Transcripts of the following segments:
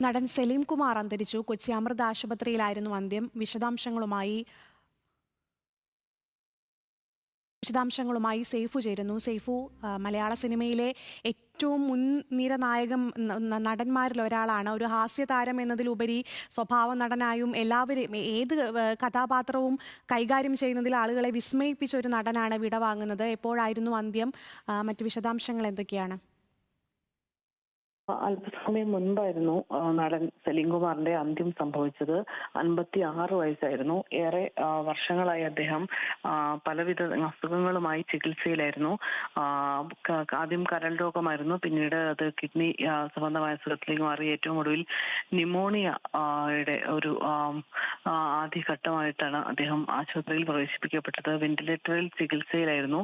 നടൻ സലീം കുമാർ അന്തരിച്ചു. കൊച്ചി അമൃത ആശുപത്രിയിലായിരുന്നു അന്ത്യം. വിശദാംശങ്ങളുമായി സൈഫു ചേരുന്നു. സൈഫു, മലയാള സിനിമയിലെ ഏറ്റവും മുൻനിര നടന്മാരിൽ ഒരാളാണ്. ഒരു ഹാസ്യതാരം എന്നതിലുപരി സ്വഭാവ നടനായും എല്ലാവരും ഏത് കഥാപാത്രവും കൈകാര്യം ചെയ്യുന്നതിൽ ആളുകളെ വിസ്മയിപ്പിച്ച ഒരു നടനാണ് വിടവാങ്ങുന്നത്. എപ്പോഴായിരുന്നു അന്ത്യം? മറ്റ് വിശദാംശങ്ങൾ എന്തൊക്കെയാണ്? അല്പസമയം മുൻപായിരുന്നു നടൻ സലീം കുമാറിന്റെ അന്ത്യം സംഭവിച്ചത്. 56 വയസ്സായിരുന്നു. ഏറെ വർഷങ്ങളായി അദ്ദേഹം പലവിധ അസുഖങ്ങളുമായി ചികിത്സയിലായിരുന്നു. ആദ്യം കരൾ രോഗമായിരുന്നു, പിന്നീട് അത് കിഡ്നി സംബന്ധമായ അസുഖത്തിലേക്ക് മാറി. ഏറ്റവും ഒടുവിൽ ന്യൂമോണിയയുടെ ഒരു ആദ്യഘട്ടമായിട്ടാണ് അദ്ദേഹം ആശുപത്രിയിൽ പ്രവേശിപ്പിക്കപ്പെട്ടത്. വെന്റിലേറ്ററിൽ ചികിത്സയിലായിരുന്നു.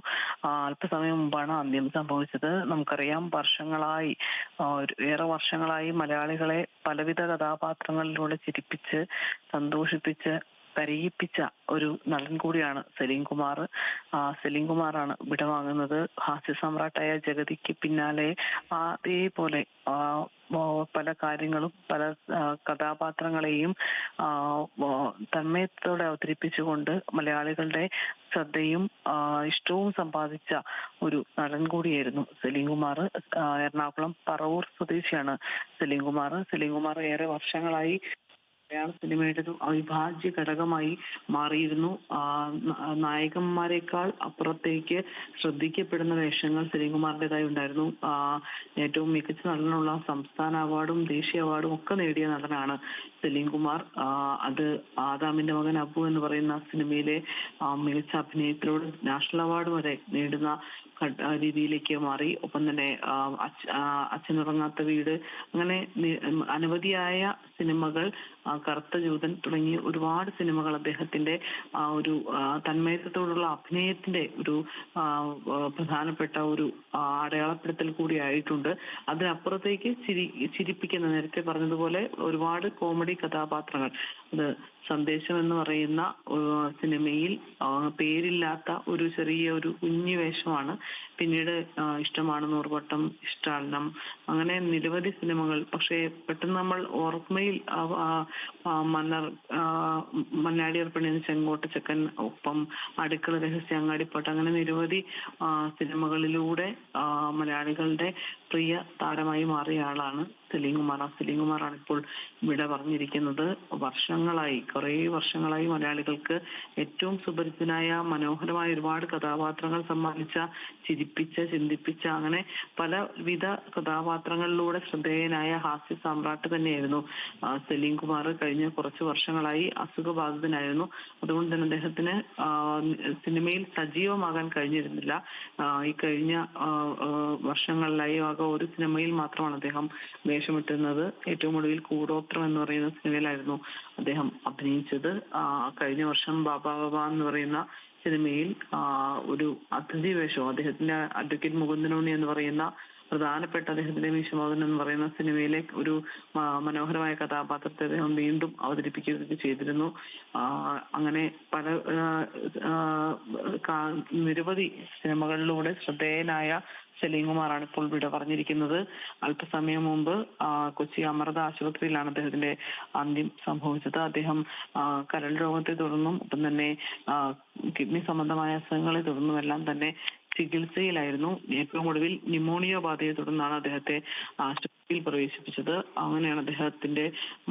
അല്പസമയം മുമ്പാണ് അന്ത്യം സംഭവിച്ചത്. നമുക്കറിയാം, ഏറെ വർഷങ്ങളായി മലയാളികളെ പലവിധ കഥാപാത്രങ്ങളിലൂടെ ചിരിപ്പിച്ച് സന്തോഷിപ്പിച്ച് കരയിപ്പിച്ച ഒരു നടൻ കൂടിയാണ് സലീം കുമാർ. സലീം കുമാറാണ് വിടവാങ്ങുന്നത്. ഹാസ്യ സമ്രാട്ടായ ജഗതിക്ക് പിന്നാലെ അതേപോലെ പല കാര്യങ്ങളും പല കഥാപാത്രങ്ങളെയും തന്മയത്തോടെ അവതരിപ്പിച്ചുകൊണ്ട് മലയാളികളുടെ ശ്രദ്ധയും ഇഷ്ടവും സമ്പാദിച്ച ഒരു നടൻ കൂടിയായിരുന്നു സലീം കുമാർ. എറണാകുളം പറവൂർ സ്വദേശിയാണ് സലീം കുമാർ. സലീം കുമാർ ഏറെ വർഷങ്ങളായി മലയാള സിനിമയുടെ ഒരു അവിഭാജ്യ ഘടകമായി മാറിയിരുന്നു. നായകന്മാരെക്കാൾ അപ്പുറത്തേക്ക് ശ്രദ്ധിക്കപ്പെടുന്ന വേഷങ്ങൾ സലീംകുമാറിൻ്റെതായി ഉണ്ടായിരുന്നു. ഏറ്റവും മികച്ച നടനുള്ള സംസ്ഥാന അവാർഡും ദേശീയ അവാർഡും ഒക്കെ നേടിയ നടനാണ് സലീം കുമാർ. അത് ആദാമിന്റെ മകൻ അബു എന്ന് പറയുന്ന സിനിമയിലെ മികച്ച അഭിനയത്തിലൂടെ നാഷണൽ അവാർഡ് വരെ നേടുന്ന രീതിയിലേക്ക് മാറി. ഒപ്പം തന്നെ അച്ഛനുറങ്ങാത്ത വീട്, അങ്ങനെ അനവധിയായ സിനിമകൾ, കറുത്ത ജൂതൻ തുടങ്ങിയ ഒരുപാട് സിനിമകൾ അദ്ദേഹത്തിന്റെ ഒരു തന്മയത്വത്തോടുള്ള അഭിനയത്തിന്റെ ഒരു പ്രധാനപ്പെട്ട ഒരു അടയാളപ്പെടുത്തൽ കൂടി ആയിട്ടുണ്ട്. അതിനപ്പുറത്തേക്ക് ചിരിപ്പിക്കുന്ന, നേരത്തെ പറഞ്ഞതുപോലെ ഒരുപാട് കോമഡി കഥാപാത്രങ്ങൾ, അത് സന്ദേശം എന്ന് പറയുന്ന സിനിമയിൽ പേരില്ലാത്ത ഒരു ചെറിയ ഒരു കുഞ്ഞു വേഷമാണ്. പിന്നീട് ഇഷ്ടമാണ് നൂറുവട്ടം, ഇഷ്ടാടനം, അങ്ങനെ നിരവധി സിനിമകൾ. പക്ഷേ പെട്ടെന്ന് നമ്മൾ ഓർമ്മയിൽ മന്നാടിയാർ പെണ്ണിന് ചെങ്കോട്ട ചെക്കൻ, ഒപ്പം അടുക്കള രഹസ്യ, അങ്ങാടിപ്പാട്ട്, അങ്ങനെ നിരവധി സിനിമകളിലൂടെ മലയാളികളുടെ പ്രിയ താരമായി മാറിയ ആളാണ് സലീം കുമാർ. സലീം കുമാറാണ് ഇപ്പോൾ വിട പറഞ്ഞിരിക്കുന്നത്. കുറേ വർഷങ്ങളായി മലയാളികൾക്ക് ഏറ്റവും സുപരിചിതനായ മനോഹരമായ ഒരുപാട് കഥാപാത്രങ്ങൾ സമ്മാനിച്ച, ചിരിപ്പിച്ച, ചിന്തിപ്പിച്ച, അങ്ങനെ പലവിധ കഥാപാത്രങ്ങളിലൂടെ ശ്രദ്ധേയനായ ഹാസ്യ സാമ്രാട്ട് തന്നെയായിരുന്നു സലീം കുമാർ. കഴിഞ്ഞ കുറച്ച് വർഷങ്ങളായി അസുഖബാധിതനായിരുന്നു. അതുകൊണ്ട് തന്നെ അദ്ദേഹത്തിന് സിനിമയിൽ സജീവമാകാൻ കഴിഞ്ഞിരുന്നില്ല. ഈ കഴിഞ്ഞ വർഷങ്ങളിലായി ആകെ ഒരു സിനിമയിൽ മാത്രമാണ് അദ്ദേഹം വേഷമിട്ടുന്നത്. ഏറ്റവും ഒടുവിൽ കൂടോത്രം എന്ന് പറയുന്ന സിനിമയിലായിരുന്നു അദ്ദേഹം അഭിനയിച്ചത്. കഴിഞ്ഞ വർഷം ബാബാ ബാബ എന്ന് പറയുന്ന സിനിമയിൽ ഒരു അതിഥി വേഷം, അദ്ദേഹത്തിന്റെ അഡ്വക്കേറ്റ് മുകുന്ദനുണ്ണി എന്ന് പറയുന്ന പ്രധാനപ്പെട്ട അദ്ദേഹത്തിന്റെ മീശമോഹൻ എന്ന് പറയുന്ന സിനിമയിലെ ഒരു മനോഹരമായ കഥാപാത്രത്തെ അദ്ദേഹം വീണ്ടും അവതരിപ്പിക്കുകയൊക്കെ ചെയ്തിരുന്നു. അങ്ങനെ പല നിരവധി സിനിമകളിലൂടെ ശ്രദ്ധേയനായ സലീം കുമാറാണ് ഇപ്പോൾ വിട പറഞ്ഞിരിക്കുന്നത്. അല്പസമയം മുമ്പ് കൊച്ചി അമൃത ആശുപത്രിയിലാണ് അദ്ദേഹത്തിന്റെ അന്ത്യം സംഭവിച്ചത്. അദ്ദേഹം കരൾ രോഗത്തെ തുടർന്നും ഒപ്പം തന്നെ കിഡ്നി സംബന്ധമായ അസുഖങ്ങളെ തുടർന്നും എല്ലാം തന്നെ ചികിത്സയിലായിരുന്നു. ഏറ്റവും ഒടുവിൽ ന്യൂമോണിയ ബാധയെ തുടർന്നാണ് അദ്ദേഹത്തെ ആശുപത്രിയിൽ പ്രവേശിപ്പിച്ചത്. അങ്ങനെയാണ് അദ്ദേഹത്തിന്റെ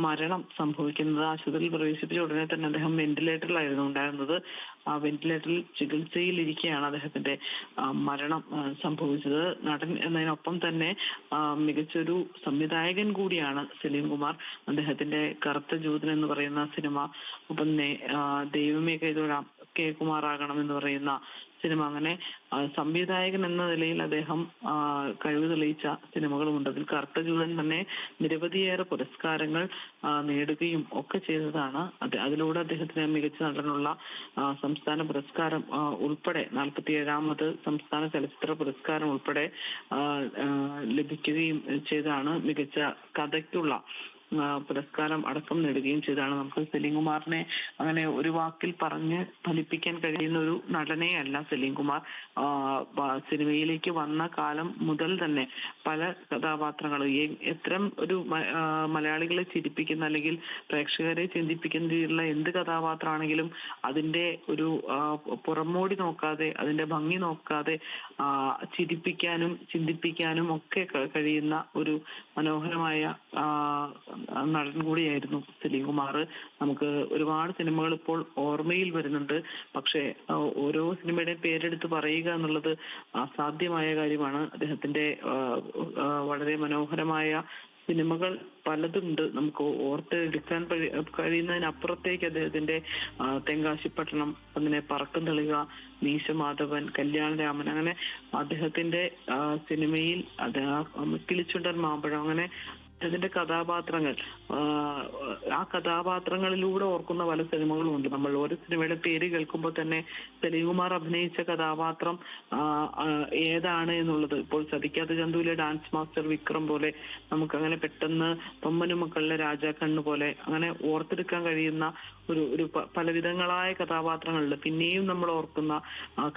മരണം സംഭവിക്കുന്നത്. ആശുപത്രിയിൽ പ്രവേശിപ്പിച്ച ഉടനെ തന്നെ അദ്ദേഹം വെന്റിലേറ്ററിലായിരുന്നു ഉണ്ടായിരുന്നത്. വെന്റിലേറ്ററിൽ ചികിത്സയിൽ ഇരിക്കെയാണ് അദ്ദേഹത്തിന്റെ മരണം സംഭവിച്ചത്. നടൻ എന്നതിനൊപ്പം തന്നെ മികച്ചൊരു സംവിധായകൻ കൂടിയാണ് സലീം കുമാർ. അദ്ദേഹത്തിന്റെ കറുത്ത ജൂതൻ എന്ന് പറയുന്ന സിനിമ, ഒപ്പം തന്നെ ദൈവമേ കൈതൊഴാം, കെ കുമാറാകണം എന്ന് പറയുന്ന സിനിമ, അങ്ങനെ സംവിധായകൻ എന്ന നിലയിൽ അദ്ദേഹം കഴിവ് തെളിയിച്ച സിനിമകളുമുണ്ട്. അതിൽ കറുത്ത ജൂതൻ തന്നെ നിരവധിയേറെ പുരസ്കാരങ്ങൾ നേടുകയും ഒക്കെ ചെയ്തതാണ്. അതിലൂടെ അദ്ദേഹത്തിന് മികച്ച നടനുള്ള സംസ്ഥാന പുരസ്കാരം ഉൾപ്പെടെ 47ാമത് സംസ്ഥാന ചലച്ചിത്ര പുരസ്കാരം ഉൾപ്പെടെ ലഭിക്കുകയും ചെയ്തതാണ്. മികച്ച കഥയ്ക്കുള്ള പുരസ്കാരം അടക്കം നേടുകയും ചെയ്തതാണ്. നമുക്ക് സലീം കുമാറിനെ അങ്ങനെ ഒരു വാക്കിൽ പറഞ്ഞ് ഫലിപ്പിക്കാൻ കഴിയുന്ന ഒരു നടനേ അല്ല സലീം കുമാർ. സിനിമയിലേക്ക് വന്ന കാലം മുതൽ തന്നെ പല കഥാപാത്രങ്ങളും എത്തരം ഒരു മലയാളികളെ ചിരിപ്പിക്കുന്ന അല്ലെങ്കിൽ പ്രേക്ഷകരെ ചിന്തിപ്പിക്കുന്ന രീതിയിലുള്ള എന്ത് കഥാപാത്രമാണെങ്കിലും അതിന്റെ ഒരു പുറമോടി നോക്കാതെ അതിന്റെ ഭംഗി നോക്കാതെ ചിരിപ്പിക്കാനും ചിന്തിപ്പിക്കാനും ഒക്കെ കഴിയുന്ന ഒരു മനോഹരമായ നടൻ കൂടിയായിരുന്നു സലീം കുമാർ. നമുക്ക് ഒരുപാട് സിനിമകൾ ഇപ്പോൾ ഓർമ്മയിൽ വരുന്നുണ്ട്. പക്ഷേ ഓരോ സിനിമയുടെയും പേരെടുത്ത് പറയുക എന്നുള്ളത് അസാധ്യമായ കാര്യമാണ്. അദ്ദേഹത്തിന്റെ വളരെ മനോഹരമായ സിനിമകൾ പലതുണ്ട്. നമുക്ക് ഓർത്തെടുക്കാൻ കഴിയുന്നതിനപ്പുറത്തേക്ക് അദ്ദേഹത്തിന്റെ തെങ്കാശിപ്പട്ടണം, അങ്ങനെ പറക്കം തെളിക, മീശ മാധവൻ, കല്യാണരാമൻ, അങ്ങനെ അദ്ദേഹത്തിന്റെ സിനിമയിൽ കിളിച്ചുണ്ടൻ മാമ്പഴം, അങ്ങനെ അതിന്റെ കഥാപാത്രങ്ങൾ ആ കഥാപാത്രങ്ങളിലൂടെ ഓർക്കുന്ന പല സിനിമകളും ഉണ്ട്. നമ്മൾ ഓരോ സിനിമയുടെ പേര് കേൾക്കുമ്പോൾ തന്നെ സലീം കുമാർ അഭിനയിച്ച കഥാപാത്രം ഏതാണ് എന്നുള്ളത്, ഇപ്പോൾ ചതിക്കാത്ത ചന്തുവിലെ ഡാൻസ് മാസ്റ്റർ വിക്രം പോലെ നമുക്കങ്ങനെ പെട്ടെന്ന് തൊമ്മനും മക്കളിലെ രാജാക്കണ്ണ് പോലെ അങ്ങനെ ഓർത്തെടുക്കാൻ കഴിയുന്ന ഒരു പലവിധങ്ങളായ കഥാപാത്രങ്ങളുണ്ട്. പിന്നെയും നമ്മൾ ഓർക്കുന്ന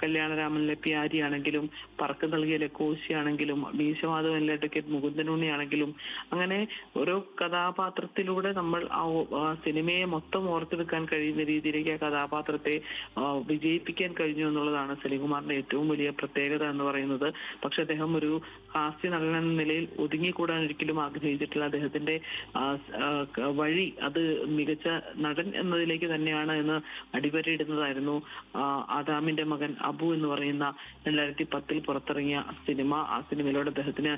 കല്യാണരാമനിലെ പ്യാരി ആണെങ്കിലും, പറക്കം നൽകിയിലെ കോശിയാണെങ്കിലും, മീശമാധവനിലെ ടിക്കറ്റ് മുകുന്ദനുണ്ണി ആണെങ്കിലും, അങ്ങനെ ഓരോ കഥാപാത്രത്തിലൂടെ നമ്മൾ ആ സിനിമയെ മൊത്തം ഓർത്തെടുക്കാൻ കഴിയുന്ന രീതിയിലേക്ക് ആ കഥാപാത്രത്തെ വിജയിപ്പിക്കാൻ കഴിഞ്ഞു എന്നുള്ളതാണ് സലീം കുമാറിന്റെ ഏറ്റവും വലിയ പ്രത്യേകത എന്ന് പറയുന്നത്. പക്ഷെ അദ്ദേഹം ഒരു ഹാസ്യ നടൻ എന്ന നിലയിൽ ഒതുങ്ങിക്കൂടാൻ ഒരിക്കലും ആഗ്രഹിച്ചിട്ടില്ല. അദ്ദേഹത്തിന്റെ വഴി അത് മികച്ച നടൻ എന്നതിലേക്ക് തന്നെയാണ് എന്ന് അടിവരയിടുന്നതായിരുന്നു ആദാമിന്റെ മകൻ അബു എന്ന് പറയുന്ന 2010 പുറത്തിറങ്ങിയ സിനിമ. ആ സിനിമയിലൂടെ അദ്ദേഹത്തിന്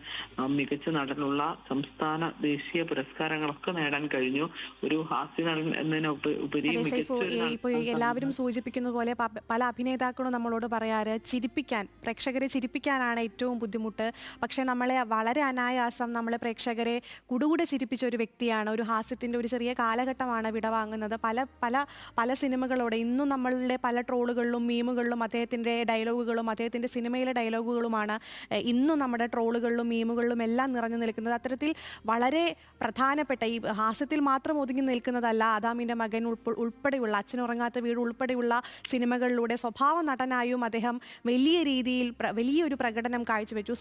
മികച്ച നടനുള്ള സംസ്ഥാന ദേശീയ പുരസ്കാരങ്ങളൊക്കെ നേടാൻ കഴിഞ്ഞു. ഒരു ഹാസ്യ നടൻ എന്നതിനുപരി ഇപ്പോൾ എല്ലാവരും സൂചിപ്പിക്കുന്ന പോലെ പല അഭിനേതാക്കളും നമ്മളോട് പറയാറ് പ്രേക്ഷകരെ ചിരിപ്പിക്കാനാണ് ഏറ്റവും ബുദ്ധിമുട്ട്. പക്ഷെ നമ്മളെ വളരെ അനായാസം നമ്മളെ പ്രേക്ഷകരെ കുടുകൂടെ ചിരിപ്പിച്ച ഒരു വ്യക്തിയാണ്. ഒരു ഹാസ്യത്തിന്റെ ഒരു ചെറിയ കാലഘട്ടമാണ് വിടവാങ്ങുന്നത്. പല പല പല സിനിമകളോടെ ഇന്നും നമ്മളുടെ പല ട്രോളുകളിലും മീമുകളിലും അദ്ദേഹത്തിന്റെ ഡയലോഗുകളും അദ്ദേഹത്തിന്റെ സിനിമയിലെ ഡയലോഗുകളുമാണ് ഇന്നും നമ്മുടെ ട്രോളുകളിലും മീമുകളിലും എല്ലാം നിറഞ്ഞു നിൽക്കുന്നത്. അത്തരത്തിൽ വളരെ പ്രധാനപ്പെട്ട ഈ ഹാസ്യത്തിൽ മാത്രം ഒതുങ്ങി നിൽക്കുന്നതല്ല ആദാമിന്റെ മകൻ ഉൾപ്പെടെയുള്ള അച്ഛനുറങ്ങാത്ത വീട് ഉൾപ്പെടെയുള്ള സിനിമകളിലൂടെ സ്വഭാവ നടനായും അദ്ദേഹം വലിയ രീതിയിൽ വലിയൊരു പ്രകടനം കാഴ്ചവെച്ചു.